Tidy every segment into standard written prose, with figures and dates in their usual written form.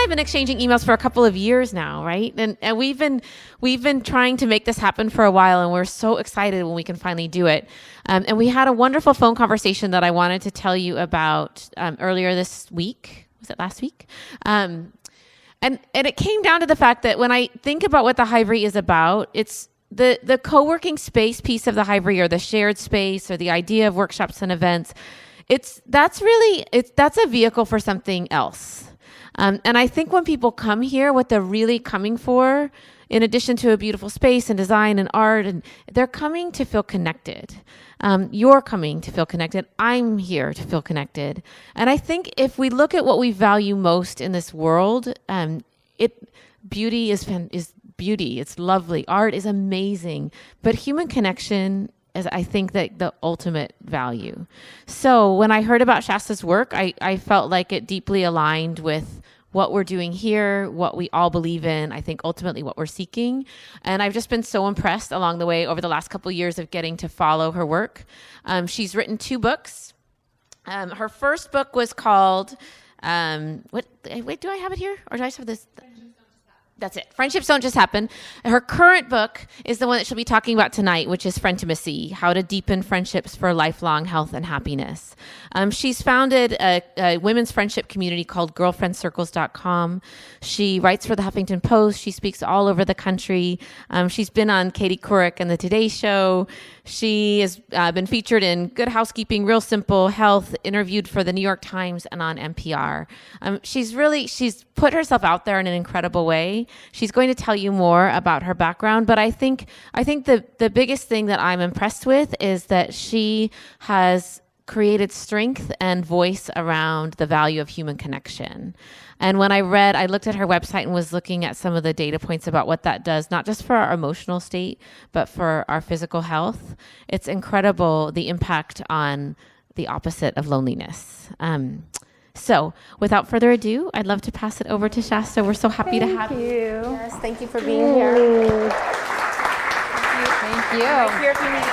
I have been exchanging emails for a couple of years now, right? And we've been trying to make this happen for a while, and we're so excited when we can finally do it. And we had a wonderful phone conversation that I wanted to tell you about earlier this week. Was it last week? And it came down to the fact that when I think about what the Hivery is about, it's the co-working space piece of the Hivery, or the shared space, or the idea of workshops and events. That's a vehicle for something else. And I think when people come here, what they're really coming for, in addition to a beautiful space and design and art, and they're coming to feel connected. You're coming to feel connected. I'm here to feel connected. And I think if we look at what we value most in this world, beauty is beauty. It's lovely. Art is amazing. But human connection is, I think, that the ultimate value. So when I heard about Shasta's work, I felt like it deeply aligned with what we're doing here, what we all believe in, I think ultimately what we're seeking. And I've just been so impressed along the way over the last couple of years of getting to follow her work. She's written 2 books. Her first book was called, do I have it here? Or do I just have this? That's it. Friendships Don't Just Happen. Her current book is the one that she'll be talking about tonight, which is Frientimacy, How to Deepen Friendships for Lifelong Health and Happiness. She's founded a women's friendship community called girlfriendcircles.com. She writes for the Huffington Post. She speaks all over the country. She's been on Katie Couric and the Today Show. She has been featured in Good Housekeeping, Real Simple, Health, interviewed for the New York Times and on NPR. She's put herself out there in an incredible way. She's going to tell you more about her background, but I think the biggest thing that I'm impressed with is that she has created strength and voice around the value of human connection. And when I looked at her website and was looking at some of the data points about what that does, not just for our emotional state, but for our physical health. It's incredible, the impact on the opposite of loneliness. So without further ado, I'd love to pass it over to Shasta. We're so happy to have you. Thank you. Yes, thank you for being here. Thank you. Right here if you need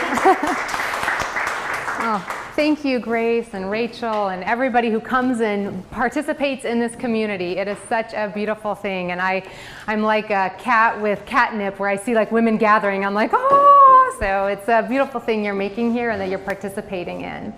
it. Thank you, Grace and Rachel and everybody who comes and participates in this community. It is such a beautiful thing. And I'm like a cat with catnip where I see like women gathering. I'm like, oh, so it's a beautiful thing you're making here and that you're participating in.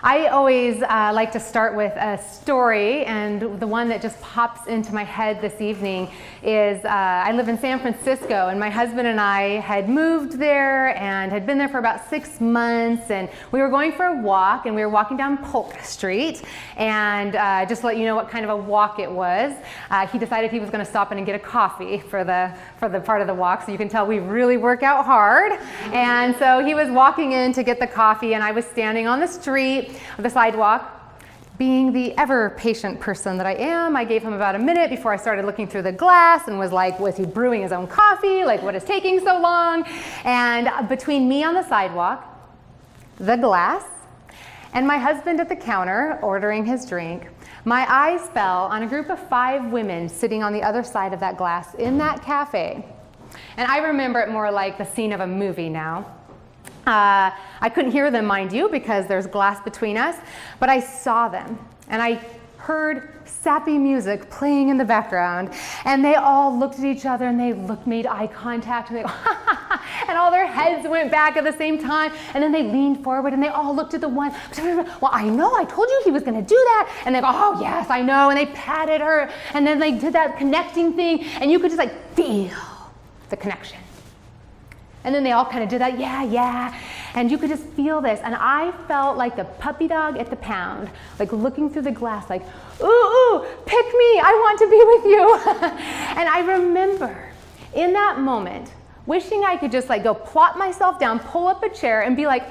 I always like to start with a story, and the one that just pops into my head this evening is I live in San Francisco, and my husband and I had moved there and had been there for about 6 months, and we were going for a walk, and we were walking down Polk Street, and just to let you know what kind of a walk it was, he decided he was going to stop in and get a coffee for the part of the walk, so you can tell we really work out hard. And so he was walking in to get the coffee, and I was standing on the street, the sidewalk. Being the ever patient person that I am, I gave him about a minute before I started looking through the glass and was like, was he brewing his own coffee? Like, what is taking so long? And between me on the sidewalk, the glass, and my husband at the counter ordering his drink, my eyes fell on a group of 5 women sitting on the other side of that glass in that cafe. And I remember it more like the scene of a movie now. I couldn't hear them, mind you, because there's glass between us, but I saw them, and I heard sappy music playing in the background, and they all looked at each other, and they made eye contact, and they and all their heads went back at the same time, and then they leaned forward, and they all looked at the one. Well, I know, I told you he was going to do that, and they go, oh yes, I know, and they patted her, and then they did that connecting thing, and you could just like feel the connection. And then they all kind of did that, yeah, and you could just feel this. And I felt like the puppy dog at the pound, like looking through the glass, like, ooh, pick me, I want to be with you. And I remember in that moment, wishing I could just like go plop myself down, pull up a chair, and be like,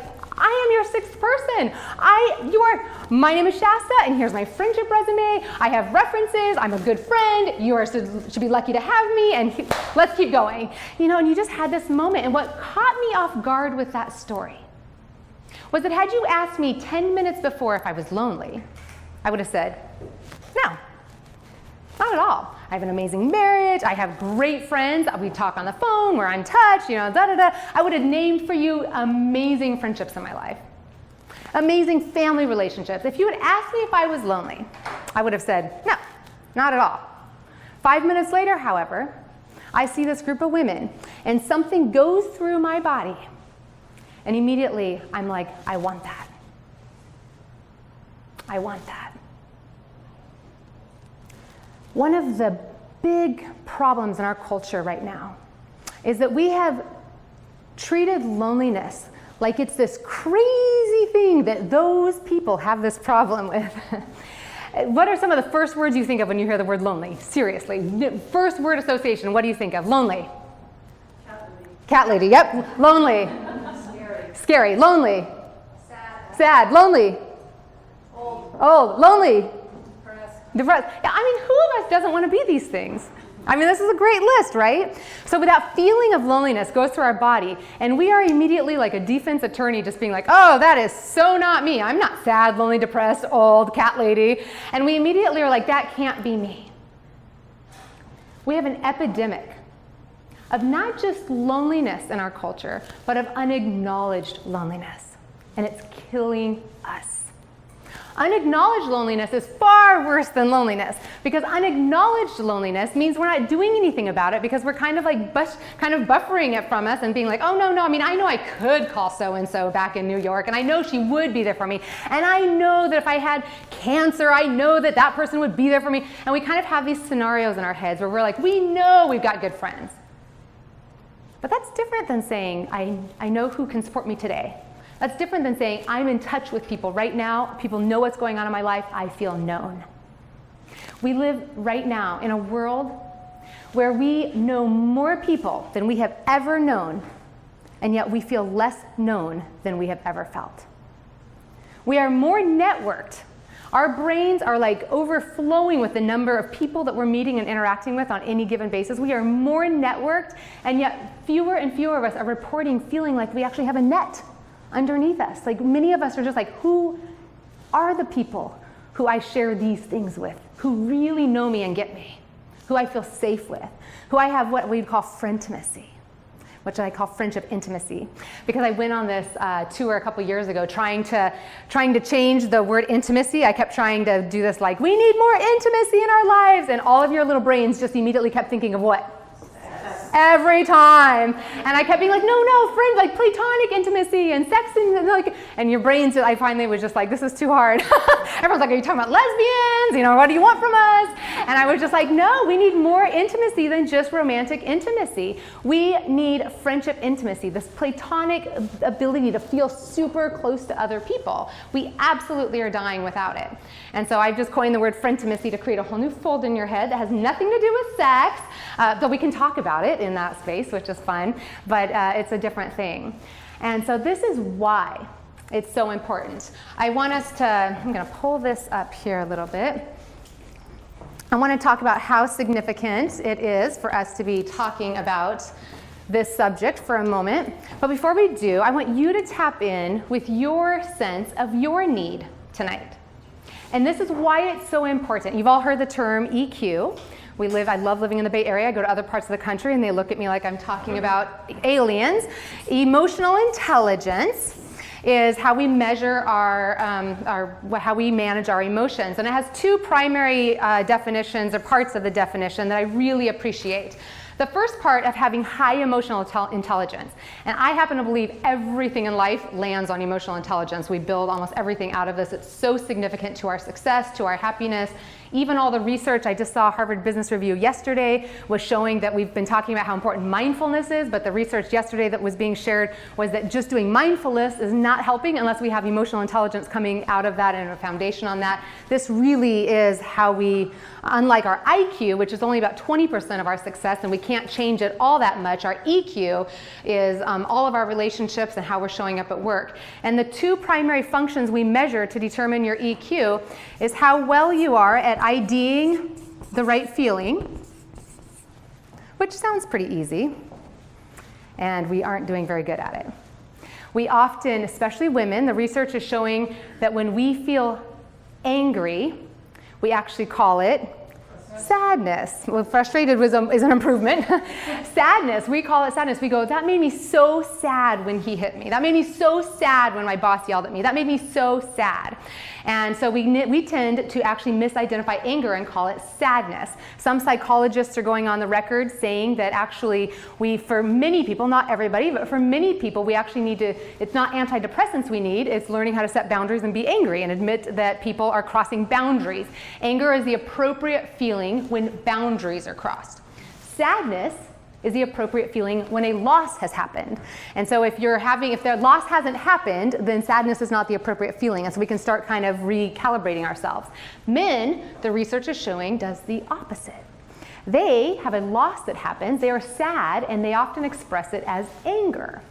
I am your 6th person. My name is Shasta, and here's my friendship resume. I have references. I'm a good friend. You should be lucky to have me, and let's keep going. You know, and you just had this moment. And what caught me off guard with that story was that had you asked me 10 minutes before if I was lonely, I would have said, no, not at all. I have an amazing marriage. I have great friends. We talk on the phone. We're in touch, you know, I would have named for you amazing friendships in my life, amazing family relationships. If you had asked me if I was lonely, I would have said, no, not at all. 5 minutes later, however, I see this group of women, and something goes through my body, and immediately I'm like, I want that. I want that. One of the big problems in our culture right now is that we have treated loneliness like it's this crazy thing that those people have this problem with. What are some of the first words you think of when you hear the word lonely? Seriously, first word association, what do you think of? Lonely. Cat lady, yep. Lonely. Scary. Lonely. Sad. Lonely. Old. Lonely. Depressed. Yeah, I mean, who of us doesn't want to be these things? I mean, this is a great list, right? So that feeling of loneliness goes through our body, and we are immediately like a defense attorney just being like, oh, that is so not me. I'm not sad, lonely, depressed, old, cat lady. And we immediately are like, that can't be me. We have an epidemic of not just loneliness in our culture, but of unacknowledged loneliness. And it's killing us. Unacknowledged loneliness is far worse than loneliness, because unacknowledged loneliness means we're not doing anything about it because we're kind of buffering it from us and being like, oh no, I mean, I know I could call so-and-so back in New York, and I know she would be there for me, and I know that if I had cancer, I know that that person would be there for me, and we kind of have these scenarios in our heads where we're like, we know we've got good friends. But that's different than saying, I know who can support me today. That's different than saying, I'm in touch with people right now. People know what's going on in my life. I feel known. We live right now in a world where we know more people than we have ever known, and yet we feel less known than we have ever felt. We are more networked. Our brains are like overflowing with the number of people that we're meeting and interacting with on any given basis. We are more networked, and yet fewer and fewer of us are reporting feeling like we actually have a net underneath us. Like many of us are just like, who are the people who I share these things with, who really know me and get me, who I feel safe with, who I have what we call frientimacy, which I call friendship intimacy, because I went on this tour a couple years ago trying to change the word intimacy. I kept trying to do this like, we need more intimacy in our lives, and all of your little brains just immediately kept thinking of what? Every time. And I kept being like, no, friends, like platonic intimacy and sex and your brains, I finally was just like, this is too hard. Everyone's like, are you talking about lesbians? You know, what do you want from us? And I was just like, no, we need more intimacy than just romantic intimacy. We need friendship intimacy, this platonic ability to feel super close to other people. We absolutely are dying without it. And so I've just coined the word frientimacy to create a whole new fold in your head that has nothing to do with sex, but we can talk about it in that space, which is fun, but it's a different thing. And so this is why it's so important. I'm going to pull this up here a little bit. I want to talk about how significant it is for us to be talking about this subject for a moment. But before we do, I want you to tap in with your sense of your need tonight. And this is why it's so important. You've all heard the term EQ. I love living in the Bay Area. I go to other parts of the country and they look at me like I'm talking about aliens. Emotional intelligence is how we measure how we manage our emotions. And it has two primary definitions or parts of the definition that I really appreciate. The first part of having high emotional intelligence, and I happen to believe everything in life lands on emotional intelligence. We build almost everything out of this. It's so significant to our success, to our happiness. Even all the research, I just saw Harvard Business Review yesterday was showing that we've been talking about how important mindfulness is, but the research yesterday that was being shared was that just doing mindfulness is not helping unless we have emotional intelligence coming out of that and a foundation on that. This really is how we, unlike our IQ, which is only about 20% of our success, and we can't change it all that much, our EQ is all of our relationships and how we're showing up at work. And the two primary functions we measure to determine your EQ is how well you are at IDing the right feeling, which sounds pretty easy, and we aren't doing very good at it. We often, especially women, the research is showing that when we feel angry, we actually call it Sadness. Well, frustrated is an improvement. Sadness, we call it sadness. We go, that made me so sad when he hit me. That made me so sad when my boss yelled at me. That made me so sad. And so we tend to actually misidentify anger and call it sadness. Some psychologists are going on the record saying that actually for many people, not everybody, but for many people, we actually need to, it's not antidepressants we need, it's learning how to set boundaries and be angry and admit that people are crossing boundaries. Anger is the appropriate feeling when boundaries are crossed. Sadness is the appropriate feeling when a loss has happened. And so if the loss hasn't happened, then sadness is not the appropriate feeling. And so we can start kind of recalibrating ourselves. Men, the research is showing, does the opposite. They have a loss that happens, they are sad, and they often express it as anger.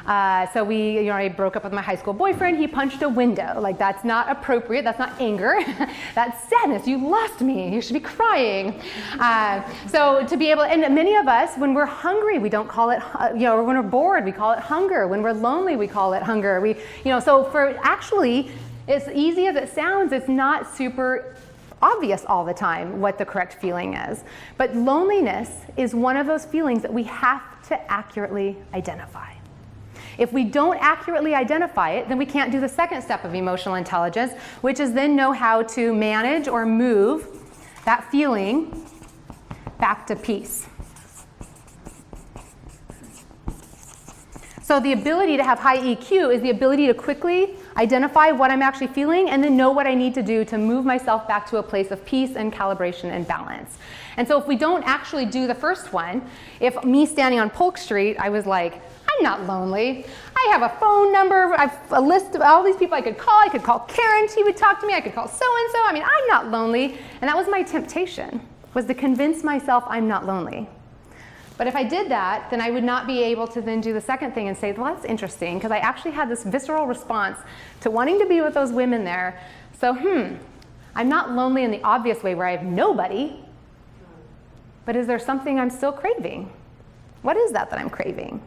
So I broke up with my high school boyfriend, he punched a window. Like, that's not appropriate, that's not anger, that's sadness, you lost me, you should be crying. So to be able, and many of us, when we're hungry, we don't call it, or when we're bored, we call it hunger. When we're lonely, we call it hunger. So for actually, as easy as it sounds, it's not super obvious all the time what the correct feeling is. But loneliness is one of those feelings that we have to accurately identify. If we don't accurately identify it, then we can't do the second step of emotional intelligence, which is then know how to manage or move that feeling back to peace. So the ability to have high EQ is the ability to quickly identify what I'm actually feeling and then know what I need to do to move myself back to a place of peace and calibration and balance. And so if we don't actually do the first one, if me standing on Polk Street, I was like, I'm not lonely. I have a phone number, I have a list of all these people I could call. I could call Karen, she would talk to me. I could call so-and-so. I mean, I'm not lonely. And that was my temptation, was to convince myself I'm not lonely. But if I did that, then I would not be able to then do the second thing and say, well, that's interesting, because I actually had this visceral response to wanting to be with those women there. So, I'm not lonely in the obvious way where I have nobody, but is there something I'm still craving? What is that I'm craving?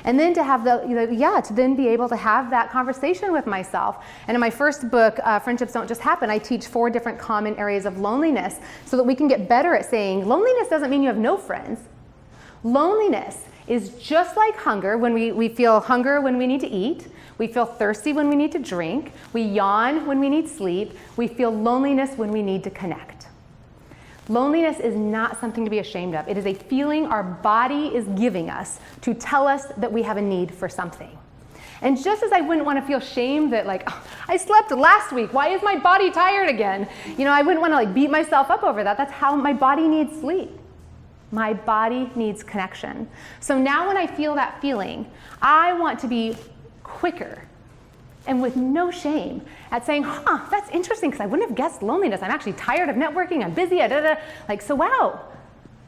And then to have to then be able to have that conversation with myself. And in my first book, Friendships Don't Just Happen, I teach 4 different common areas of loneliness so that we can get better at saying, loneliness doesn't mean you have no friends. Loneliness is just like hunger. When we feel hunger when we need to eat, we feel thirsty when we need to drink, we yawn when we need sleep, we feel loneliness when we need to connect. Loneliness is not something to be ashamed of. It is a feeling our body is giving us to tell us that we have a need for something. And just as I wouldn't want to feel shame that I slept last week, why is my body tired again? I wouldn't want to beat myself up over that. That's how my body needs sleep. My body needs connection. So now when I feel that feeling, I want to be quicker and with no shame at saying, that's interesting because I wouldn't have guessed loneliness. I'm actually tired of networking, I'm busy, so wow,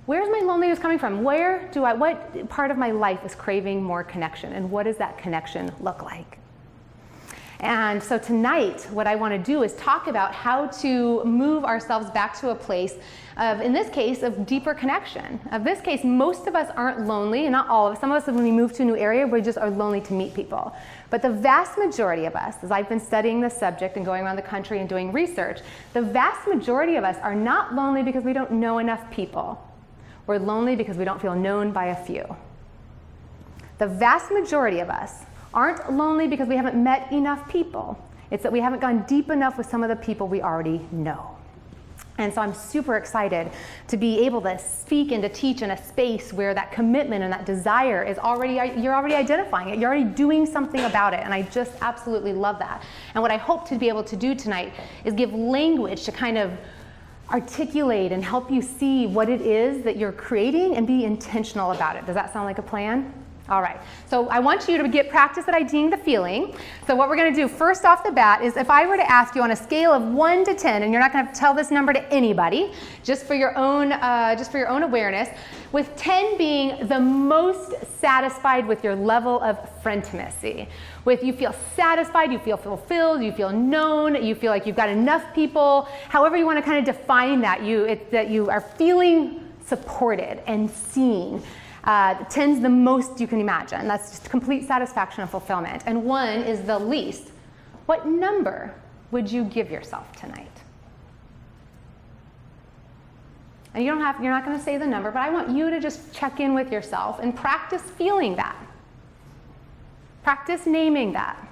where's my loneliness coming from? What part of my life is craving more connection, and what does that connection look like? And so tonight, what I want to do is talk about how to move ourselves back to a place of, in this case, of deeper connection. In this case, most of us aren't lonely, and not all of us. Some of us, when we move to a new area, we just are lonely to meet people. But the vast majority of us, as I've been studying this subject and going around the country and doing research, the vast majority of us are not lonely because we don't know enough people. We're lonely because we don't feel known by a few. The vast majority of us aren't lonely because we haven't met enough people. It's that we haven't gone deep enough with some of the people we already know. And so I'm super excited to be able to speak and to teach in a space where that commitment and that desire is you're already identifying it. You're already doing something about it. And I just absolutely love that. And what I hope to be able to do tonight is give language to kind of articulate and help you see what it is that you're creating and be intentional about it. Does that sound like a plan? All right, so I want you to get practice at IDing the feeling. So what we're gonna do first off the bat is if I were to ask you on a scale of 1 to 10, and you're not gonna tell this number to anybody, just for your own awareness, with 10 being the most satisfied with your level of frientimacy. With you feel satisfied, you feel fulfilled, you feel known, you feel like you've got enough people, however you wanna kind of define that, that you are feeling supported and seen. 10's the most you can imagine. That's just complete satisfaction and fulfillment. And 1 is the least. What number would you give yourself tonight? And you're not going to say the number, but I want you to just check in with yourself and practice feeling that. Practice naming that.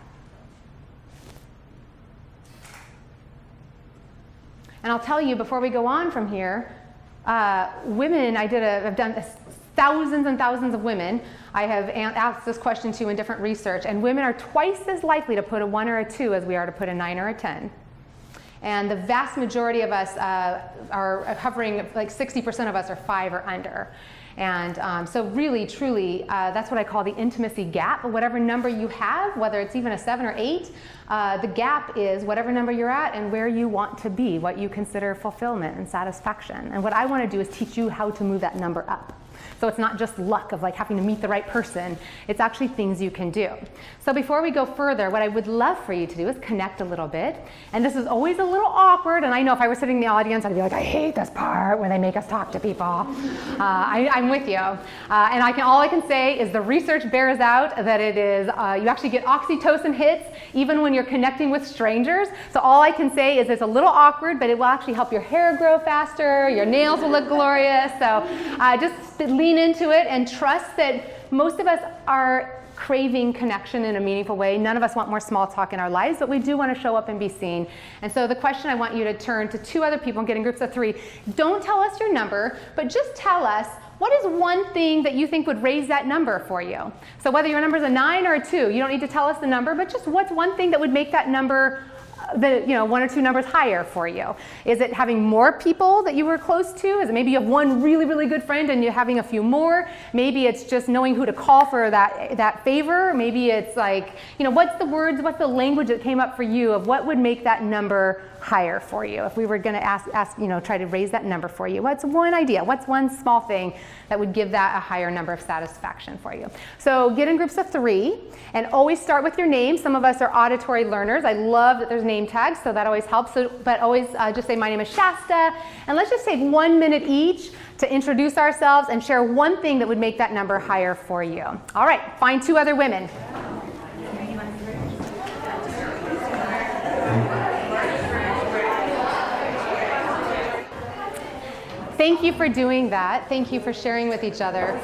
And I'll tell you before we go on from here, women, I've done thousands and thousands of women. I have asked this question to in different research, and women are twice as likely to put a 1 or a 2 as we are to put a 9 or a 10. And the vast majority of us are hovering, like 60% of us are 5 or under. And so really, truly, that's what I call the intimacy gap. Whatever number you have, whether it's even a 7 or 8, the gap is whatever number you're at and where you want to be, what you consider fulfillment and satisfaction. And what I want to do is teach you how to move that number up. So it's not just luck of like having to meet the right person. It's actually things you can do. So before we go further, what I would love for you to do is connect a little bit. And this is always a little awkward. And I know if I were sitting in the audience, I'd be like, I hate this part when they make us talk to people. I'm with you. And all I can say is the research bears out that it is, you actually get oxytocin hits even when you're connecting with strangers. So all I can say is it's a little awkward, but it will actually help your hair grow faster. Your nails will look glorious. So just lean into it and trust that most of us are craving connection in a meaningful way. None of us want more small talk in our lives, but we do want to show up and be seen. And so the question I want you to turn to 2 other people and get in groups of 3. Don't tell us your number, but just tell us what is one thing that you think would raise that number for you. So whether your number is a 9 or a 2, you don't need to tell us the number, but just what's one thing that would make that number 1 or 2 numbers higher for you? Is it having more people that you were close to? Is it maybe you have one really, really good friend and you're having a few more? Maybe it's just knowing who to call for that favor. Maybe it's like, what's the words, what's the language that came up for you of what would make that number higher for you? If we were going to ask, try to raise that number for you, what's one idea? What's one small thing that would give that a higher number of satisfaction for you? So get in groups of 3 and always start with your name. Some of us are auditory learners. I love that there's name tags, so that always helps. But always just say, my name is Shasta, and let's just take 1 minute each to introduce ourselves and share one thing that would make that number higher for you. All right, find 2 other women. Thank you for doing that. Thank you for sharing with each other.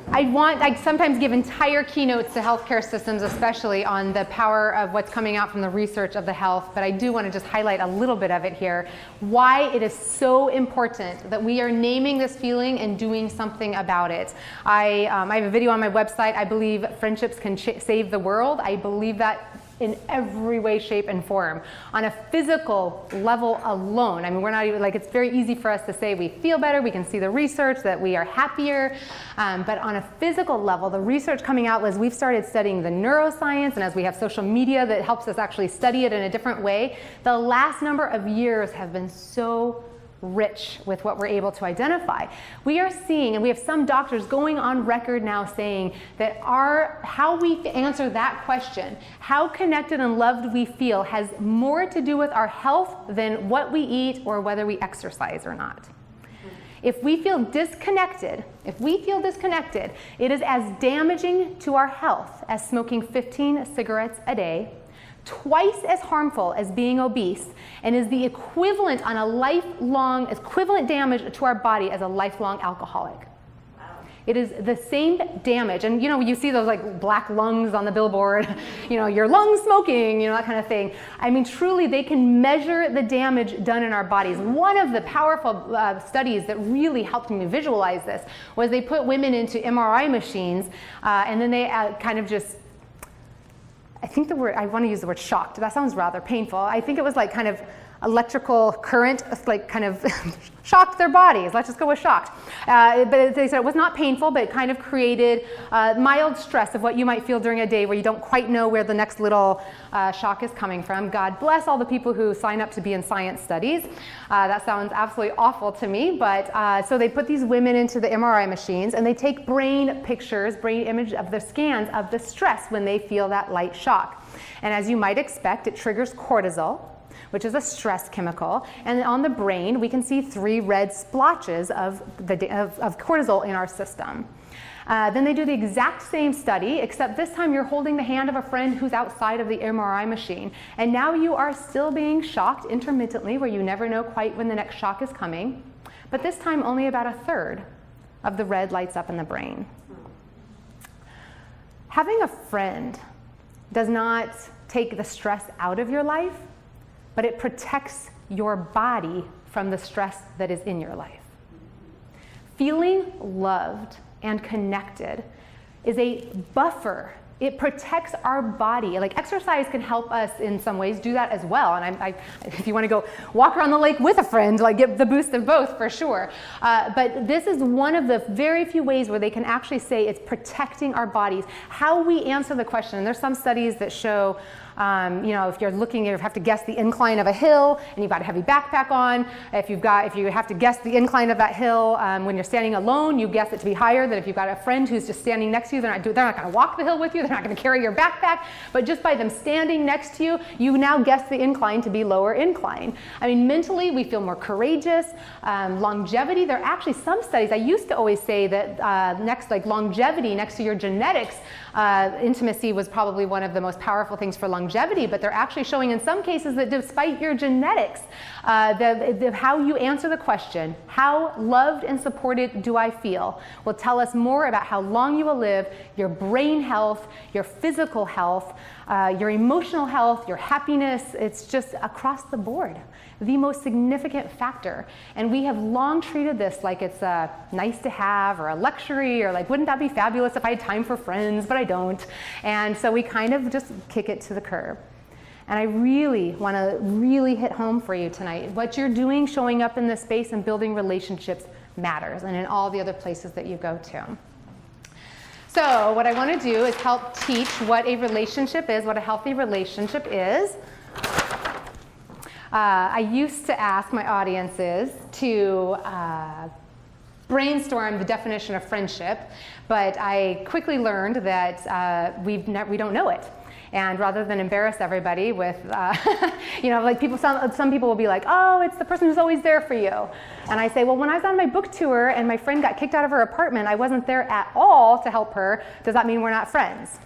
I sometimes give entire keynotes to healthcare systems, especially on the power of what's coming out from the research of the health, but I do want to just highlight a little bit of it here. Why it is so important that we are naming this feeling and doing something about it. I have a video on my website. I believe friendships can save the world. I believe that in every way, shape, and form. On a physical level alone, I mean, we're not even, like, it's very easy for us to say we feel better, we can see the research that we are happier, but on a physical level, the research coming out was we've started studying the neuroscience, and as we have social media that helps us actually study it in a different way, the last number of years have been so rich with what we're able to identify. We are seeing, and we have some doctors going on record now saying that how we answer that question, how connected and loved we feel, has more to do with our health than what we eat or whether we exercise or not. If we feel disconnected, it is as damaging to our health as smoking 15 cigarettes a day, twice as harmful as being obese, and is the equivalent equivalent damage to our body as a lifelong alcoholic. Wow. It is the same damage. And you see those like black lungs on the billboard, your lungs smoking, that kind of thing. I mean, truly, they can measure the damage done in our bodies. One of the powerful studies that really helped me visualize this was they put women into MRI machines, and then they kind of just, I want to use the word shocked. That sounds rather painful. I think it was like kind of electrical current, like kind of shocked their bodies. Let's just go with shocked. But they said it was not painful, but it kind of created mild stress of what you might feel during a day where you don't quite know where the next little shock is coming from. God bless all the people who sign up to be in science studies. That sounds absolutely awful to me, but so they put these women into the MRI machines and they take brain image of the scans of the stress when they feel that light shock. And as you might expect, it triggers cortisol, which is a stress chemical. And on the brain, we can see 3 red splotches of cortisol in our system. Then they do the exact same study, except this time you're holding the hand of a friend who's outside of the MRI machine. And now you are still being shocked intermittently, where you never know quite when the next shock is coming. but this time only about a third of the red lights up in the brain. Having a friend does not take the stress out of your life, but it protects your body from the stress that is in your life. Feeling loved and connected is a buffer. It protects our body. Like exercise can help us in some ways do that as well. And if you want to go walk around the lake with a friend, like get the boost of both for sure. But this is one of the very few ways where they can actually say it's protecting our bodies. How we answer the question. And there's some studies that show if you're looking, you have to guess the incline of a hill and you've got a heavy backpack on. If you have to guess the incline of that hill when you're standing alone, you guess it to be higher than if you've got a friend who's just standing next to you. They're not going to walk the hill with you. They're not going to carry your backpack. But just by them standing next to you, you now guess the incline to be lower incline. I mean, mentally, we feel more courageous. Longevity, there are actually some studies. I used to always say that longevity next to your genetics, intimacy was probably one of the most powerful things for longevity, but they're actually showing in some cases that despite your genetics, how you answer the question, how loved and supported do I feel, will tell us more about how long you will live, your brain health, your physical health, your emotional health, your happiness. It's just across the board the most significant factor. And we have long treated this like it's nice to have or a luxury or like, wouldn't that be fabulous if I had time for friends, but I don't. And so we kind of just kick it to the curb. And I really want to really hit home for you tonight. What you're doing, showing up in this space and building relationships matters, and in all the other places that you go to. So what I want to do is help teach what a relationship is, what a healthy relationship is. I used to ask my audiences to brainstorm the definition of friendship, but I quickly learned that we don't know it. And rather than embarrass everybody with, like some people will be like, oh, it's the person who's always there for you. And I say, well, when I was on my book tour and my friend got kicked out of her apartment, I wasn't there at all to help her. Does that mean we're not friends?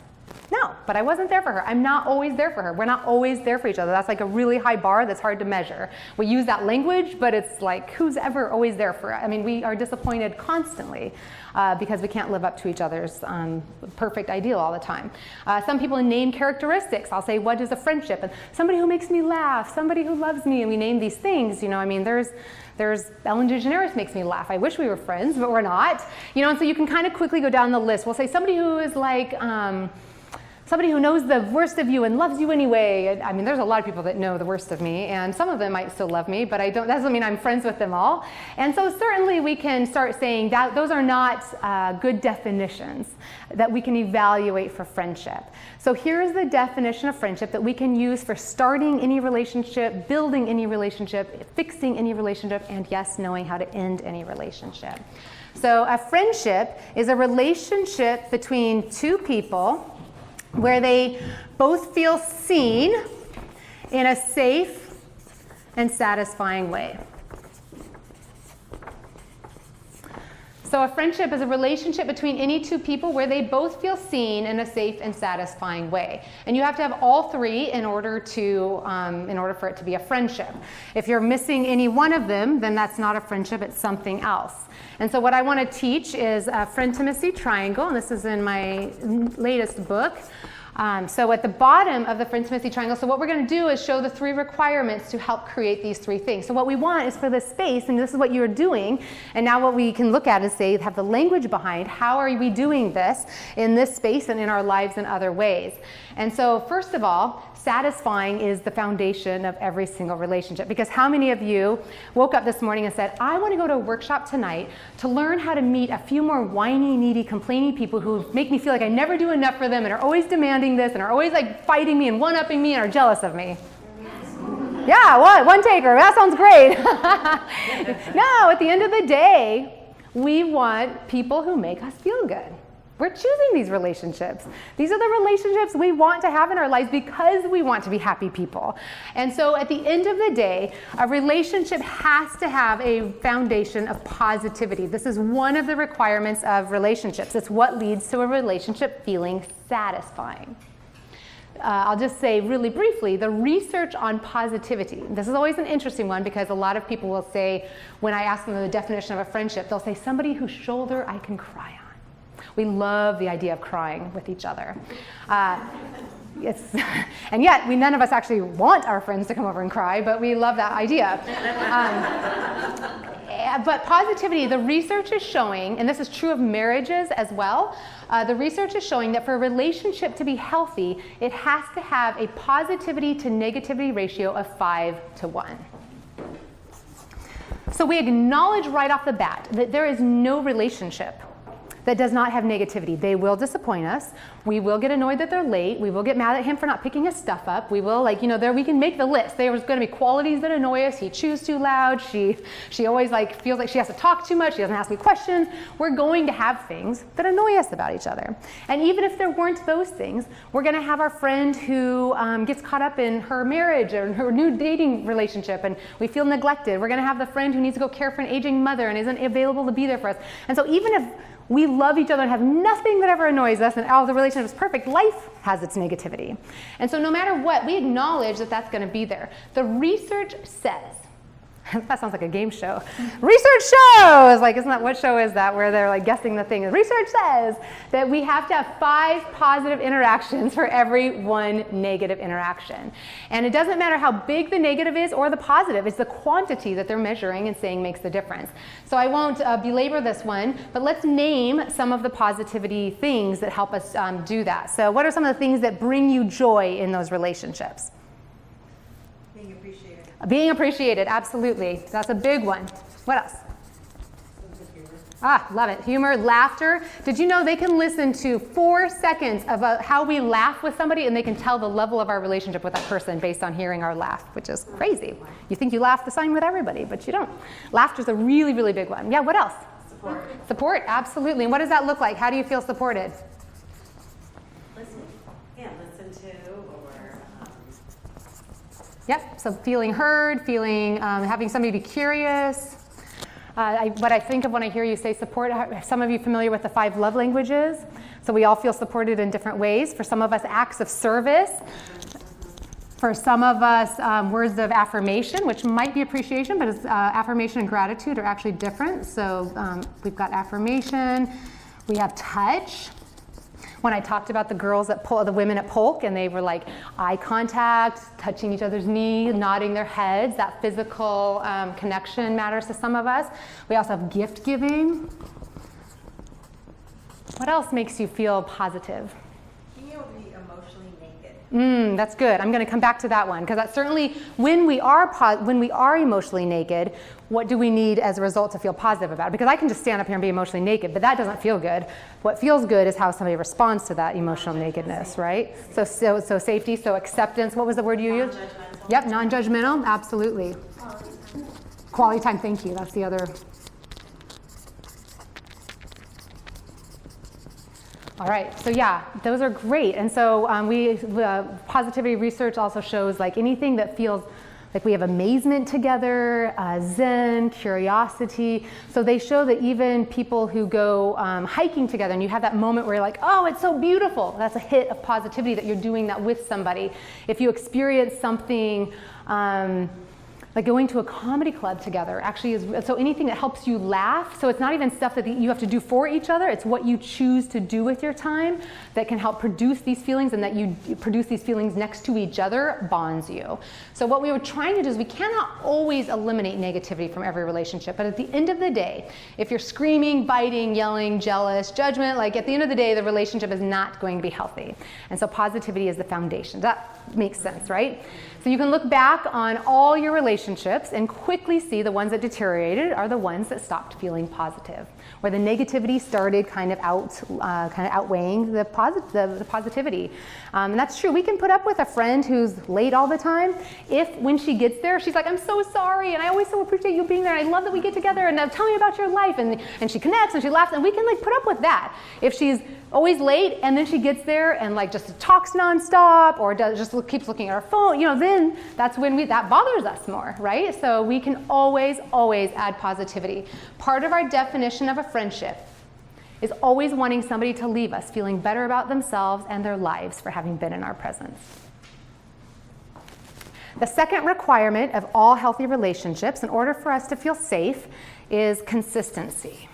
No, but I wasn't there for her. I'm not always there for her. We're not always there for each other. That's like a really high bar that's hard to measure. We use that language, but it's like, who's ever always there for us? I mean, we are disappointed constantly because we can't live up to each other's perfect ideal all the time. Some people name characteristics. I'll say, what is a friendship? And somebody who makes me laugh, somebody who loves me, and we name these things. I mean, there's Ellen DeGeneres makes me laugh. I wish we were friends, but we're not. And so you can kind of quickly go down the list. We'll say somebody who is like, somebody who knows the worst of you and loves you anyway. I mean, there's a lot of people that know the worst of me, and some of them might still love me, but that doesn't mean I'm friends with them all. And so certainly we can start saying that those are not good definitions that we can evaluate for friendship. So here's the definition of friendship that we can use for starting any relationship, building any relationship, fixing any relationship, and yes, knowing how to end any relationship. So a friendship is a relationship between two people where they both feel seen in a safe and satisfying way. So a friendship is a relationship between any two people where they both feel seen in a safe and satisfying way. And you have to have all three in order for it to be a friendship. If you're missing any one of them, then that's not a friendship, it's something else. And so what I want to teach is a Frientimacy triangle, and this is in my latest book. So at the bottom of the Frientimacy triangle, so what we're going to do is show the three requirements to help create these three things. So what we want is for this space, and this is what you're doing, and now what we can look at is say, have the language behind, how are we doing this in this space and in our lives in other ways? And so first of all, satisfying is the foundation of every single relationship. Because how many of you woke up this morning and said, I want to go to a workshop tonight to learn how to meet a few more whiny, needy, complaining people who make me feel like I never do enough for them and are always demanding this and are always like fighting me and one-upping me and are jealous of me? Yeah, what? One taker. That sounds great. No, at the end of the day, we want people who make us feel good. We're choosing these relationships. These are the relationships we want to have in our lives because we want to be happy people. And so at the end of the day, a relationship has to have a foundation of positivity. This is one of the requirements of relationships. It's what leads to a relationship feeling satisfying. I'll just say really briefly, the research on positivity. This is always an interesting one because a lot of people will say, when I ask them the definition of a friendship, they'll say somebody whose shoulder I can cry on. We love the idea of crying with each other. And yet, none of us actually want our friends to come over and cry, but we love that idea. But positivity, the research is showing, and this is true of marriages as well, the research is showing that for a relationship to be healthy, it has to have a positivity to negativity ratio of 5-1. So we acknowledge right off the bat that there is no relationship that does not have negativity. They will disappoint us. We will get annoyed that they're late. We will get mad at him for not picking his stuff up. We will, we can make the list. There's going to be qualities that annoy us. He chews too loud. She always feels like she has to talk too much. She doesn't ask me questions. We're going to have things that annoy us about each other. And even if there weren't those things, we're going to have our friend who gets caught up in her marriage or her new dating relationship and we feel neglected. We're going to have the friend who needs to go care for an aging mother and isn't available to be there for us. And so even if we love each other and have nothing that ever annoys us, and the relationship is perfect, life has its negativity. And so no matter what, we acknowledge that that's going to be there. The research says, that sounds like a game show. Research shows, isn't that, what show is that where they're guessing the thing? Research says that we have to have 5 positive interactions for every 1 negative interaction. And it doesn't matter how big the negative is or the positive, it's the quantity that they're measuring and saying makes the difference. So I won't belabor this one, but let's name some of the positivity things that help us do that. So what are some of the things that bring you joy in those relationships? Being appreciated, absolutely. That's a big one. What else? Love it. Humor, laughter. Did you know they can listen to 4 seconds of how we laugh with somebody and they can tell the level of our relationship with that person based on hearing our laugh, which is crazy. You think you laugh the same with everybody, but you don't. Laughter's a really, really big one. Yeah, what else? Support. Support, absolutely. And what does that look like? How do you feel supported? Yep, so feeling heard, having somebody be curious. What I think of when I hear you say support, some of you familiar with the 5 love languages? So we all feel supported in different ways. For some of us, acts of service. For some of us, words of affirmation, which might be appreciation, but affirmation and gratitude are actually different. So we've got affirmation, we have touch. When I talked about the girls the women at Polk, and they were eye contact, touching each other's knee, nodding their heads, that physical connection matters to some of us. We also have gift giving. What else makes you feel positive? Being able to be emotionally naked. That's good. I'm going to come back to that one because that's certainly when we are emotionally naked. What do we need as a result to feel positive about it? Because I can just stand up here and be emotionally naked, but that doesn't feel good. What feels good is how somebody responds to that emotional nakedness, right? So safety, so acceptance. What was the word you used? Non-judgmental. Yep, non-judgmental, absolutely. Quality time, thank you. That's the other. All right, so yeah, those are great. And so positivity research also shows anything that feels like we have amazement together, zen, curiosity. So they show that even people who go hiking together and you have that moment where you're like, oh, it's so beautiful. That's a hit of positivity that you're doing that with somebody. If you experience something like going to a comedy club together actually is, so anything that helps you laugh, so it's not even stuff that you have to do for each other, it's what you choose to do with your time that can help produce these feelings, and that you produce these feelings next to each other bonds you. So what we were trying to do is we cannot always eliminate negativity from every relationship, but at the end of the day, if you're screaming, biting, yelling, jealous, judgment, at the end of the day, the relationship is not going to be healthy. And so positivity is the foundation. That makes sense, right? So you can look back on all your relationships and quickly see the ones that deteriorated are the ones that stopped feeling positive, where the negativity started kind of outweighing the positivity. And that's true. We can put up with a friend who's late all the time if when she gets there, she's like, I'm so sorry, and I always so appreciate you being there, and I love that we get together, and now tell me about your life, and she connects and she laughs, and we can put up with that. If she's always late and then she gets there and just talks nonstop or keeps looking at her phone, then that's when that bothers us more, right? So we can always add positivity. Part of our definition of a friendship is always wanting somebody to leave us feeling better about themselves and their lives for having been in our presence. The second requirement of all healthy relationships, in order for us to feel safe, is consistency.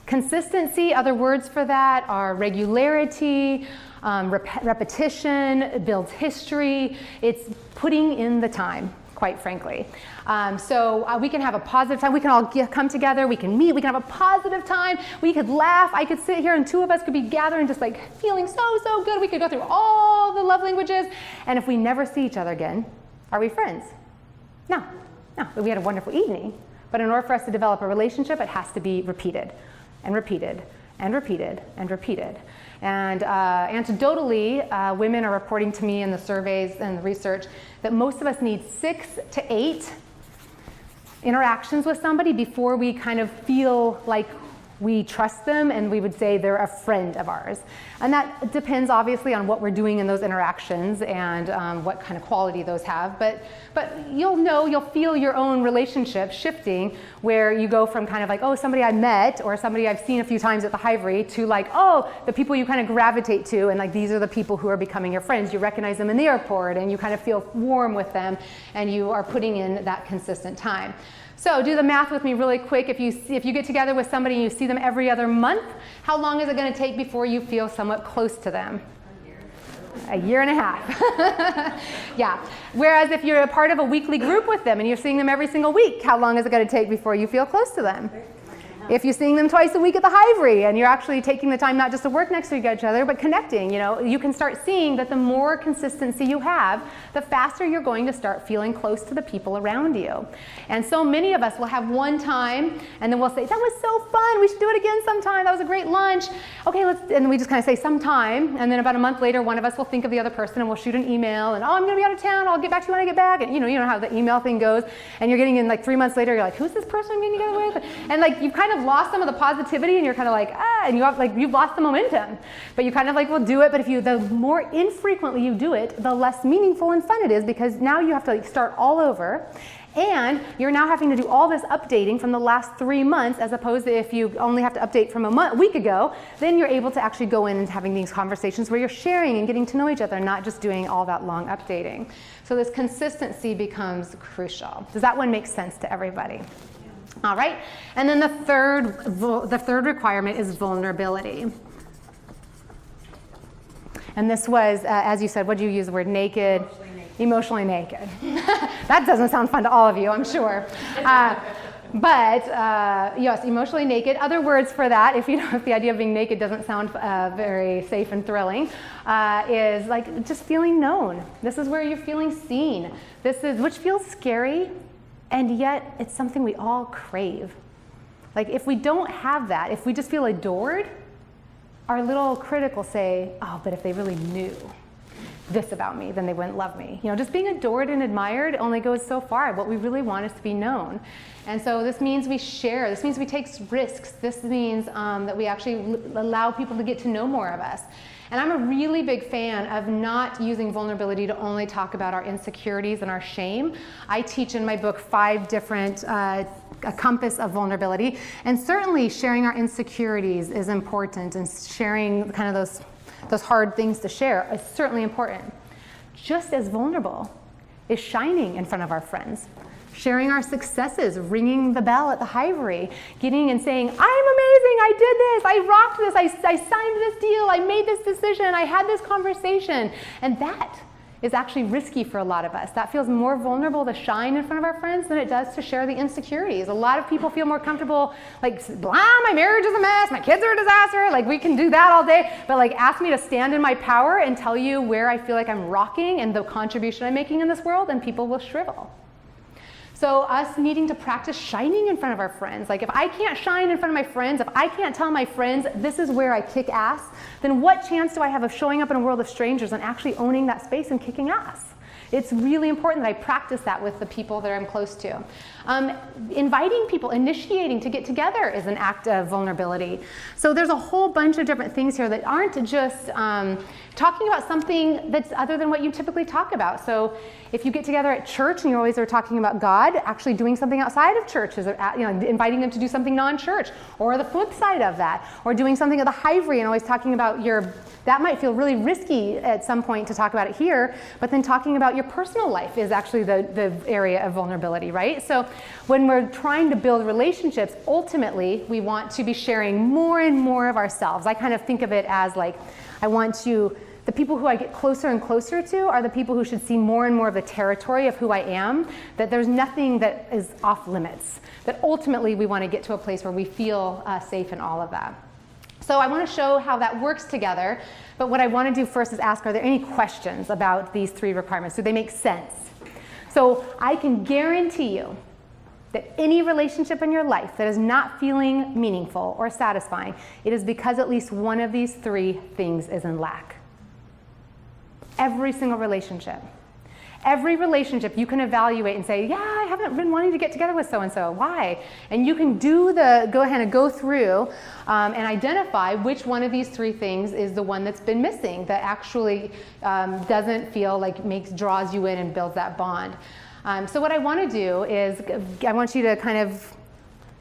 Consistency, other words for that are regularity, repetition, builds history. It's putting in the time, quite frankly. So we can have a positive time. We can all come together. We can meet. We can have a positive time. We could laugh. I could sit here and two of us could be gathering just like feeling so good. We could go through all the love languages. And if we never see each other again, are we friends? No. We had a wonderful evening. But in order for us to develop a relationship, it has to be repeated and repeated and repeated and repeated. And anecdotally, women are reporting to me in the surveys and the research that most of us need 6 to 8 interactions with somebody before we kind of feel like we trust them and we would say they're a friend of ours. And that depends obviously on what we're doing in those interactions and what kind of quality those have. But you'll feel your own relationship shifting where you go from kind of like, oh, somebody I met or somebody I've seen a few times at the Hivery to like, oh, the people you kind of gravitate to and like these are the people who are becoming your friends. You recognize them in the airport and you kind of feel warm with them and you are putting in that consistent time. So do the math with me really quick. If you get together with somebody and you see them every other month, how long is it going to take before you feel somewhat close to them? A year and a half. Yeah. Whereas if you're a part of a weekly group with them and you're seeing them every single week, how long is it going to take before you feel close to them? If you're seeing them twice a week at the Hivery and you're actually taking the time not just to work next to each other, but connecting, you can start seeing that the more consistency you have, the faster you're going to start feeling close to the people around you. And so many of us will have one time and then we'll say, that was so fun, we should do it again sometime, that was a great lunch. Okay, and we just kind of say sometime, and then about a month later, one of us will think of the other person and we'll shoot an email and, oh, I'm gonna be out of town, I'll get back to you when I get back. And you know how the email thing goes, and you're getting in like 3 months later, you're like, who's this person I'm getting together with? And like, you've kind of lost some of the positivity and you're kind of like, and you've lost the momentum. But you kind of like will do it, but the more infrequently you do it, the less meaningful and fun it is, because now you have to like start all over. And you're now having to do all this updating from the last 3 months, as opposed to if you only have to update from a week ago, then you're able to actually go in and having these conversations where you're sharing and getting to know each other, not just doing all that long updating. So this consistency becomes crucial. Does that one make sense to everybody? All right, and then the third requirement is vulnerability. And this was, as you said, what did you use the word, naked? Emotionally naked. That doesn't sound fun to all of you, I'm sure. But yes, emotionally naked. Other words for that, if the idea of being naked doesn't sound very safe and thrilling, is like just feeling known. This is where you're feeling seen. Which feels scary. And yet, it's something we all crave. Like, if we don't have that, if we just feel adored, our little critic will say, oh, but if they really knew this about me, then they wouldn't love me. Just being adored and admired only goes so far. What we really want is to be known. And so this means we share. This means we take risks. This means that we actually allow people to get to know more of us. And I'm a really big fan of not using vulnerability to only talk about our insecurities and our shame. I teach in my book 5 different a compass of vulnerability. And certainly sharing our insecurities is important, and sharing kind of those hard things to share is certainly important. Just as vulnerable is shining in front of our friends. Sharing our successes, ringing the bell at the Hivery, getting and saying, I'm amazing, I did this, I rocked this, I signed this deal, I made this decision, I had this conversation. And that is actually risky for a lot of us. That feels more vulnerable to shine in front of our friends than it does to share the insecurities. A lot of people feel more comfortable, like, my marriage is a mess, my kids are a disaster, like we can do that all day, but like ask me to stand in my power and tell you where I feel like I'm rocking and the contribution I'm making in this world, and people will shrivel. So us needing to practice shining in front of our friends. Like if I can't shine in front of my friends, if I can't tell my friends this is where I kick ass, then what chance do I have of showing up in a world of strangers and actually owning that space and kicking ass? It's really important that I practice that with the people that I'm close to. Inviting people, initiating to get together is an act of vulnerability. So there's a whole bunch of different things here that aren't just talking about something that's other than what you typically talk about. So if you get together at church and you always are talking about God, actually doing something outside of church is, inviting them to do something non-church, or the flip side of that, or doing something at the Hivery and always talking about that might feel really risky at some point to talk about it here, but then talking about your personal life is actually the area of vulnerability, right? So when we're trying to build relationships, ultimately we want to be sharing more and more of ourselves. I kind of think of it as like, the people who I get closer and closer to are the people who should see more and more of the territory of who I am, that there's nothing that is off limits, that ultimately we want to get to a place where we feel safe in all of that. So I want to show how that works together, but what I want to do first is ask, are there any questions about these 3 requirements? Do they make sense? So I can guarantee you that any relationship in your life that is not feeling meaningful or satisfying, it is because at least one of these 3 things is in lack. Every single relationship. Every relationship you can evaluate and say, yeah, I haven't been wanting to get together with so-and-so. Why? And you can go ahead and go through and identify which one of these 3 things is the one that's been missing, that actually doesn't feel like draws you in and builds that bond. So what I want to do is I want you to kind of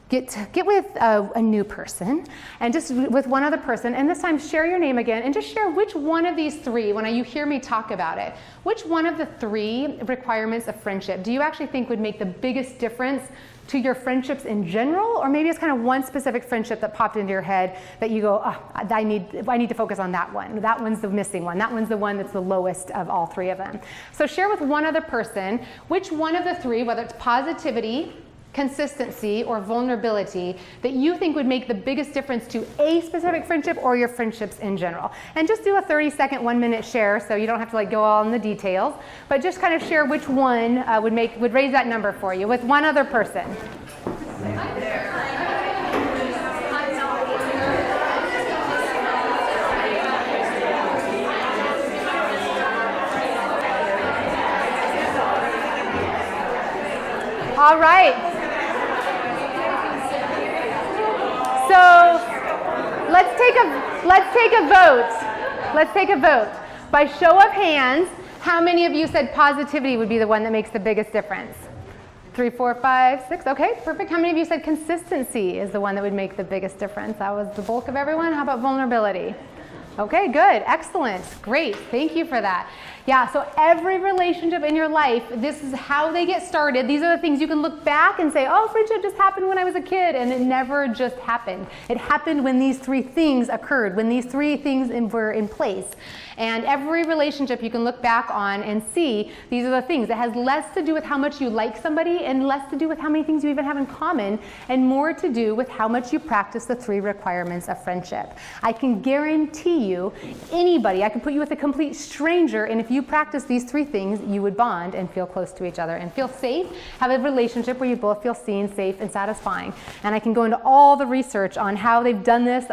get with a new person, and just with one other person, and this time share your name again, and just share which one of these 3, when you hear me talk about it, which one of the 3 requirements of friendship do you actually think would make the biggest difference to your friendships in general, or maybe it's kind of one specific friendship that popped into your head that you go, oh, I need to focus on that one. That one's the missing one. That one's the one that's the lowest of all 3 of them. So share with one other person which one of the 3, whether it's positivity, consistency, or vulnerability, that you think would make the biggest difference to a specific friendship or your friendships in general. And just do a 30-second, 1-minute share, so you don't have to go all in the details, but just kind of share which one would raise that number for you with one other person. All right. So let's take a vote. Let's take a vote. By show of hands, how many of you said positivity would be the one that makes the biggest difference? 3, 4, 5, 6. Okay, perfect. How many of you said consistency is the one that would make the biggest difference? That was the bulk of everyone. How about vulnerability? Okay, good. Excellent. Great. Thank you for that. Yeah, so every relationship in your life, this is how they get started. These are the things you can look back and say, oh, friendship just happened when I was a kid, and it never just happened. It happened when these 3 things occurred, when these 3 things were in place. And every relationship you can look back on and see, these are the things. It has less to do with how much you like somebody and less to do with how many things you even have in common, and more to do with how much you practice the 3 requirements of friendship. I can guarantee you, anybody, I can put you with a complete stranger, and if you practice these 3 things, you would bond and feel close to each other and feel safe, have a relationship where you both feel seen, safe, and satisfying. And I can go into all the research on how they've done this.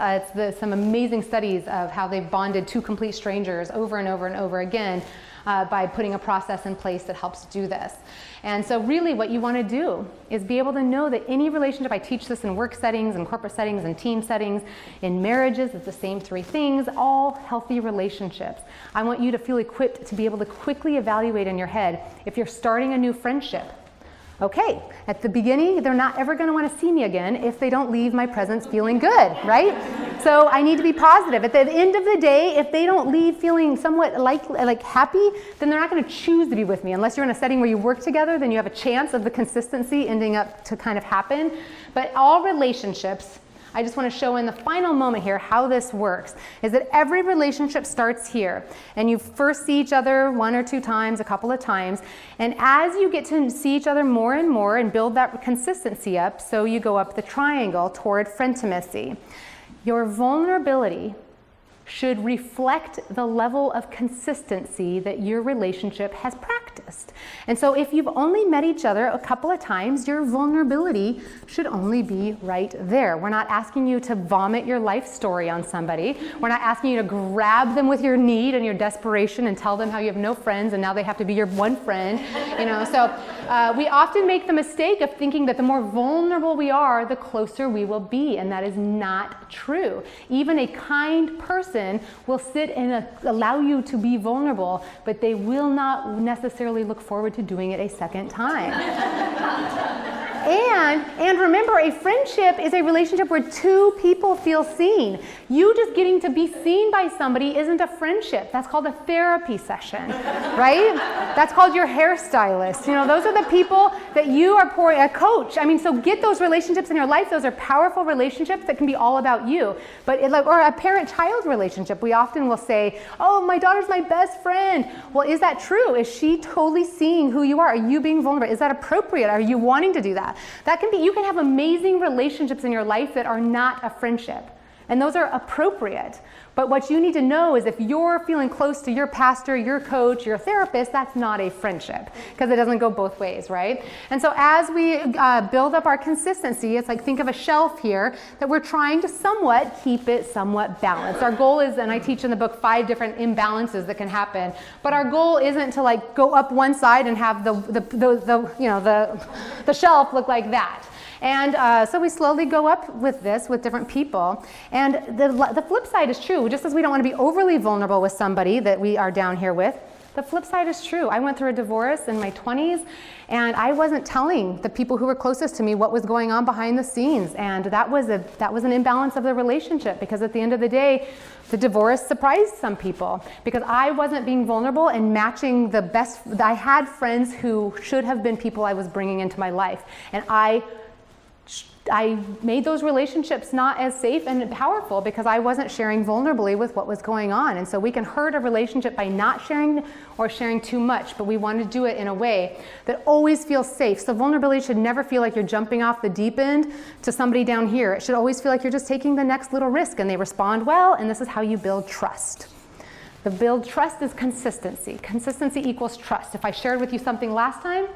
Some amazing studies of how they've bonded 2 complete strangers over and over and over again by putting a process in place that helps do this. And so really what you want to do is be able to know that any relationship, I teach this in work settings and corporate settings and team settings, in marriages, it's the same 3 things, all healthy relationships. I want you to feel equipped to be able to quickly evaluate in your head if you're starting a new friendship. Okay, at the beginning, they're not ever going to want to see me again if they don't leave my presence feeling good, right? So I need to be positive. At the end of the day, if they don't leave feeling somewhat like happy, then they're not going to choose to be with me. Unless you're in a setting where you work together, then you have a chance of the consistency ending up to kind of happen. But all relationships, I just want to show in the final moment here how this works, is that every relationship starts here. And you first see each other 1 or 2 times, a couple of times. And as you get to see each other more and more and build that consistency up, so you go up the triangle toward frientimacy. Your vulnerability should reflect the level of consistency that your relationship has practiced. practiced. And so if you've only met each other a couple of times, your vulnerability should only be right there. We're not asking you to vomit your life story on somebody. We're not asking you to grab them with your need and your desperation and tell them how you have no friends and now they have to be your one friend. So we often make the mistake of thinking that the more vulnerable we are, the closer we will be, and that is not true. Even a kind person will sit and allow you to be vulnerable, but they will not necessarily look forward to doing it a second time. And remember, a friendship is a relationship where two people feel seen. You just getting to be seen by somebody isn't a friendship. That's called a therapy session, right? That's called your hairstylist. Those are the people that you are pouring, a coach. So get those relationships in your life. Those are powerful relationships that can be all about you. But or a parent-child relationship, we often will say, oh, my daughter's my best friend. Well, is that true? Is she totally seeing who you are? Are you being vulnerable? Is that appropriate? Are you wanting to do that? You can have amazing relationships in your life that are not a friendship. And those are appropriate. But what you need to know is if you're feeling close to your pastor, your coach, your therapist, that's not a friendship because it doesn't go both ways, right? And so as we build up our consistency, it's like think of a shelf here that we're trying to somewhat keep it somewhat balanced. Our goal is, and I teach in the book 5 different imbalances that can happen, but our goal isn't to go up one side and have the shelf look like that. And so we slowly go up with this with different people. And the flip side is true. Just as we don't want to be overly vulnerable with somebody that we are down here with, the flip side is true. I went through a divorce in my 20s, and I wasn't telling the people who were closest to me what was going on behind the scenes. And that was an imbalance of the relationship, because at the end of the day, the divorce surprised some people because I wasn't being vulnerable and matching the best. I had friends who should have been people I was bringing into my life, and I made those relationships not as safe and powerful because I wasn't sharing vulnerably with what was going on. And so we can hurt a relationship by not sharing or sharing too much, but we want to do it in a way that always feels safe. So vulnerability should never feel like you're jumping off the deep end to somebody down here. It should always feel like you're just taking the next little risk and they respond well, and this is how you build trust. The build trust is consistency. Consistency equals trust. If I shared with you something last time,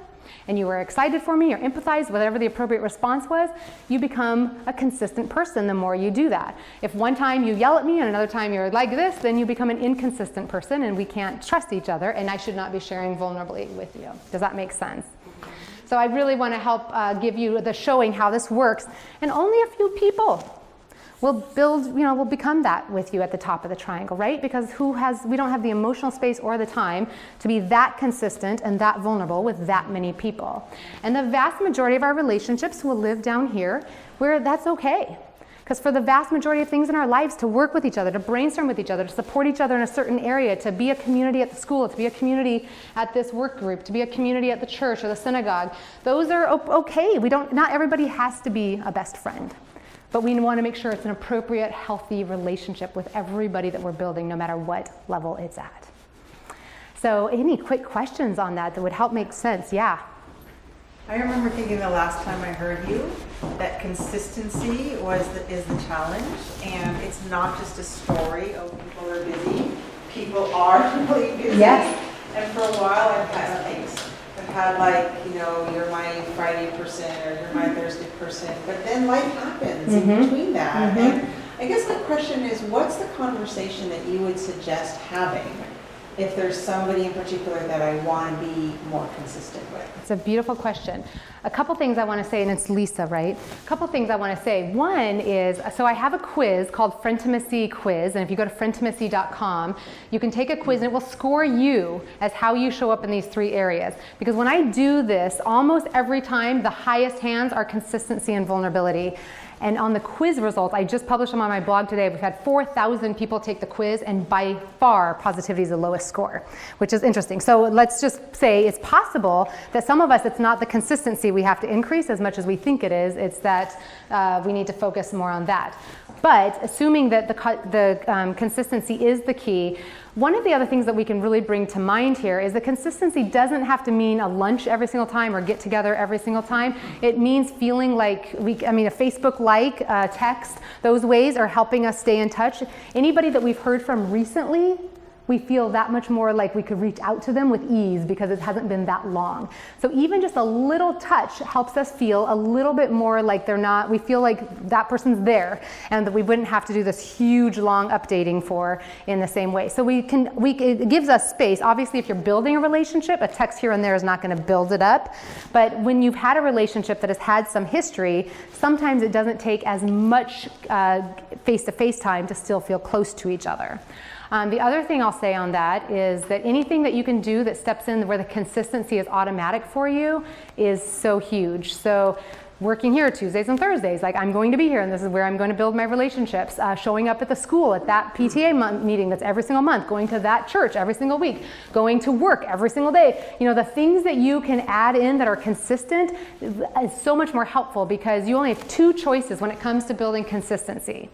and you were excited for me or empathized, whatever the appropriate response was, you become a consistent person the more you do that. If one time you yell at me and another time you're like this, then you become an inconsistent person and we can't trust each other, and I should not be sharing vulnerably with you. Does that make sense? So I really want to help give you the showing how this works, and only a few people will become that with you at the top of the triangle, right? Because we don't have the emotional space or the time to be that consistent and that vulnerable with that many people. And the vast majority of our relationships will live down here where that's okay. Because for the vast majority of things in our lives, to work with each other, to brainstorm with each other, to support each other in a certain area, to be a community at the school, to be a community at this work group, to be a community at the church or the synagogue, those are okay. Not everybody has to be a best friend. But we want to make sure it's an appropriate, healthy relationship with everybody that we're building, no matter what level it's at. So any quick questions on that would help make sense? Yeah. I remember thinking the last time I heard you that consistency is the challenge, and it's not just a story of people are busy. People are really busy. Yes. And for a while I've had you're my Friday person or you're my Thursday person, but then life happens in between that. And I guess my question is, what's the conversation that you would suggest having if there's somebody in particular that I want to be more consistent with? It's a beautiful question. A couple things I want to say, and it's Lisa, right? A couple things I want to say. One is, so I have a quiz called Frientimacy quiz, and if you go to frientimacy.com, you can take a quiz and it will score you as how you show up in these 3 areas. Because when I do this, almost every time the highest hands are consistency and vulnerability. And on the quiz results, I just published them on my blog today. We've had 4,000 people take the quiz, and by far, positivity is the lowest score, which is interesting. So let's just say it's possible that some of us, it's not the consistency we have to increase as much as we think it is. It's that we need to focus more on that. But assuming that the consistency is the key, one of the other things that we can really bring to mind here is that consistency doesn't have to mean a lunch every single time or get together every single time. It means feeling like a Facebook like, text, those ways are helping us stay in touch. Anybody that we've heard from recently we feel that much more like we could reach out to them with ease because it hasn't been that long. So even just a little touch helps us feel a little bit more like we feel like that person's there and that we wouldn't have to do this huge long updating for in the same way. So it gives us space. Obviously, if you're building a relationship, a text here and there is not going to build it up. But when you've had a relationship that has had some history, sometimes it doesn't take as much face-to-face time to still feel close to each other. The other thing I'll say on that is that anything that you can do that steps in where the consistency is automatic for you is so huge. So working here Tuesdays and Thursdays, like I'm going to be here and this is where I'm going to build my relationships. Showing up at the school at that PTA meeting that's every single month, going to that church every single week, going to work every single day. You know, the things that you can add in that are consistent is so much more helpful because you only have two choices when it comes to building consistency.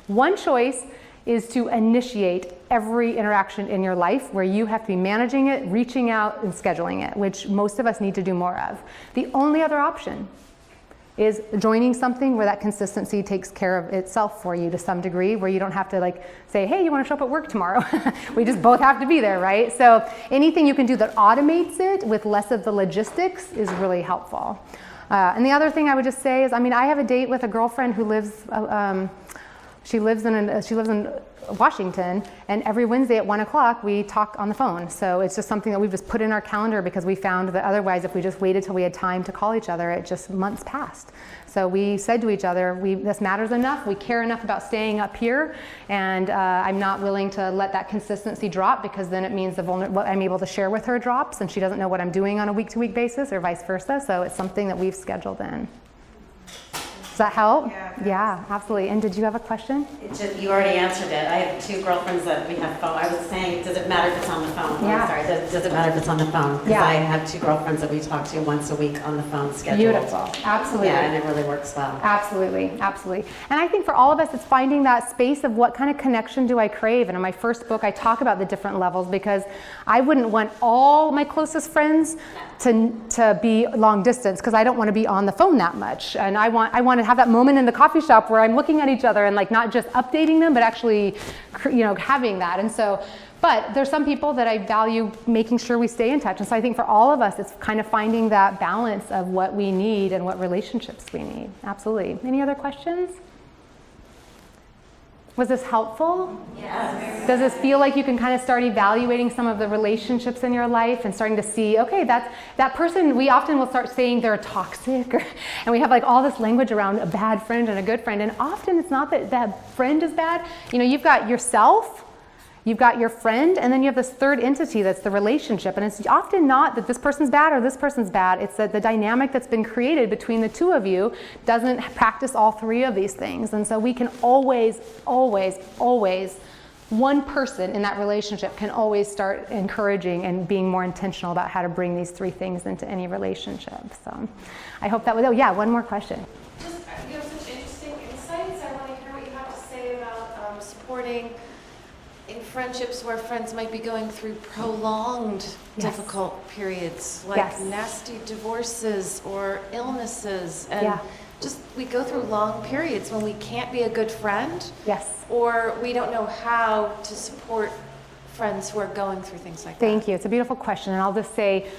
One choice is to initiate every interaction in your life where you have to be managing it, reaching out, and scheduling it, which most of us need to do more of. The only other option is joining something where that consistency takes care of itself for you to some degree, where you don't have to like say, hey, you want to show up at work tomorrow? We just both have to be there, right? So anything you can do that automates it with less of the logistics is really helpful. And the other thing I would just say is, I have a date with a girlfriend who lives She lives in Washington, and every Wednesday at 1 o'clock we talk on the phone. So it's just something that we've just put in our calendar because we found that otherwise if we just waited till we had time to call each other, it just months passed. So we said to each other, this matters enough, we care enough about staying up here, and I'm not willing to let that consistency drop because then it means what I'm able to share with her drops and she doesn't know what I'm doing on a week-to-week basis or vice versa. So it's something that we've scheduled in. Does that help? Yeah, absolutely. And did you have a question? You already answered it. I have two girlfriends that we have phone. I was saying, does it matter if it's on the phone? Yeah. I'm sorry, does it matter if it's on the phone? Because I have two girlfriends that we talk to once a week on the phone scheduled. Beautiful. Absolutely. Yeah, and it really works well. Absolutely. Absolutely. And I think for all of us, it's finding that space of what kind of connection do I crave? And in my first book, I talk about the different levels because I wouldn't want all my closest friends to be long distance because I don't want to be on the phone that much. And I want to have that moment in the coffee shop where I'm looking at each other and like not just updating them, but actually, having that. And so, but there's some people that I value making sure we stay in touch. And so I think for all of us, it's kind of finding that balance of what we need and what relationships we need. Absolutely. Any other questions? Was this helpful? Yes. Does this feel like you can kind of start evaluating some of the relationships in your life and starting to see, okay, that person, we often will start saying they're toxic, and we have like all this language around a bad friend and a good friend, and often it's not that that friend is bad. You've got yourself, you've got your friend, and then you have this third entity that's the relationship. And it's often not that this person's bad or this person's bad. It's that the dynamic that's been created between the two of you doesn't practice all three of these things. And so we can always, one person in that relationship can always start encouraging and being more intentional about how to bring these three things into any relationship. So I hope that was, one more question. Just, you have such interesting insights. I want to hear what you have to say about supporting in friendships where friends might be going through prolonged difficult periods, like nasty divorces or illnesses, and just we go through long periods when we can't be a good friend, or we don't know how to support friends who are going through things like that. Thank you. It's a beautiful question, and I'll just say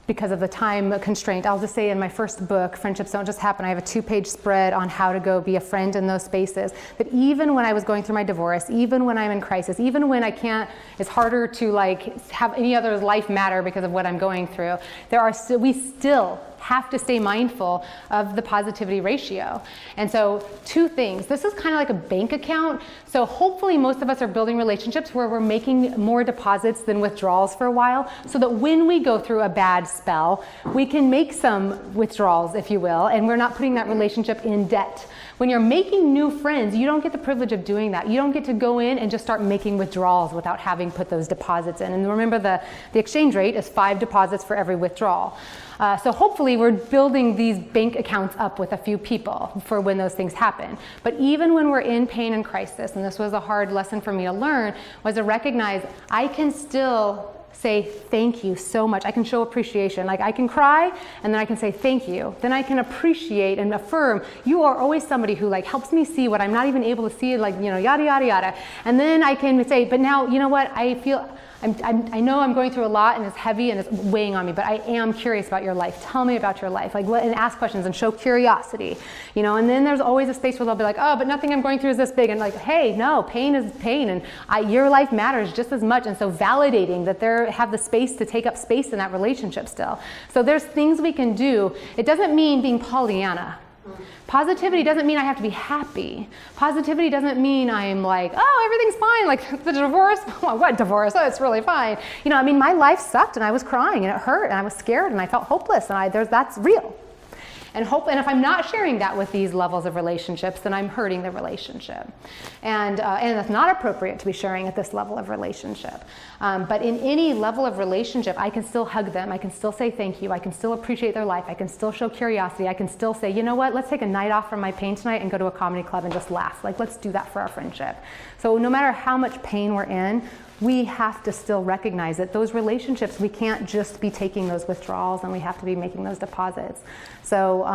because of the time constraint, I'll just say in my first book, Friendships Don't Just Happen, I have a 2-page spread on how to go be a friend in those spaces. That even when I was going through my divorce, even when I'm in crisis, even when it's harder to have any other life matter because of what I'm going through, we still have to stay mindful of the positivity ratio. And so 2 things. This is kind of like a bank account. So hopefully most of us are building relationships where we're making more deposits than withdrawals for a while, so that when we go through a bad spell, we can make some withdrawals, if you will, and we're not putting that relationship in debt. When you're making new friends, you don't get the privilege of doing that. You don't get to go in and just start making withdrawals without having put those deposits in. And remember, the exchange rate is 5 deposits for every withdrawal. So hopefully we're building these bank accounts up with a few people for when those things happen. But even when we're in pain and crisis, and this was a hard lesson for me to learn, was to recognize I can still say thank you so much. I can show appreciation. Like I can cry and then I can say thank you. Then I can appreciate and affirm, you are always somebody who like helps me see what I'm not even able to see, like, you know, yada, yada, yada. And then I can say, but now, you know what, I feel, I know I'm going through a lot and it's heavy and it's weighing on me, but I am curious about your life. Tell me about your life. Like, and ask questions and show curiosity, you know, and then there's always a space where they'll be like, oh, but nothing I'm going through is this big. And like, hey, no, pain is pain. And your life matters just as much. And so validating that they have the space to take up space in that relationship still. So there's things we can do. It doesn't mean being Pollyanna. Positivity doesn't mean I have to be happy. Positivity doesn't mean I'm like, oh, everything's fine. Like the divorce, what divorce? Oh, it's really fine. You know, I mean, my life sucked and I was crying and it hurt and I was scared and I felt hopeless and that's real. And if I'm not sharing that with these levels of relationships, then I'm hurting the relationship. And that's not appropriate to be sharing at this level of relationship. But in any level of relationship, I can still hug them. I can still say thank you. I can still appreciate their life. I can still show curiosity. I can still say, you know what, let's take a night off from my pain tonight and go to a comedy club and just laugh. Like, let's do that for our friendship. So no matter how much pain we're in, we have to still recognize that those relationships, we can't just be taking those withdrawals and we have to be making those deposits. So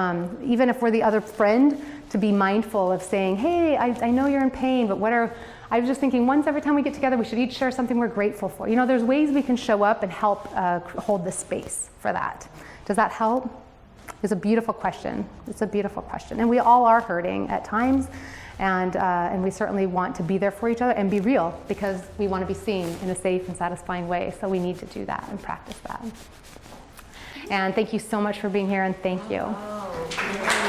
even if we're the other friend, to be mindful of saying, hey, I know you're in pain, but I was just thinking once every time we get together, we should each share something we're grateful for. You know, there's ways we can show up and help hold the space for that. Does that help? It's a beautiful question. It's a beautiful question. And we all are hurting at times. And we certainly want to be there for each other and be real because we want to be seen in a safe and satisfying way. So we need to do that and practice that. And thank you so much for being here and thank you.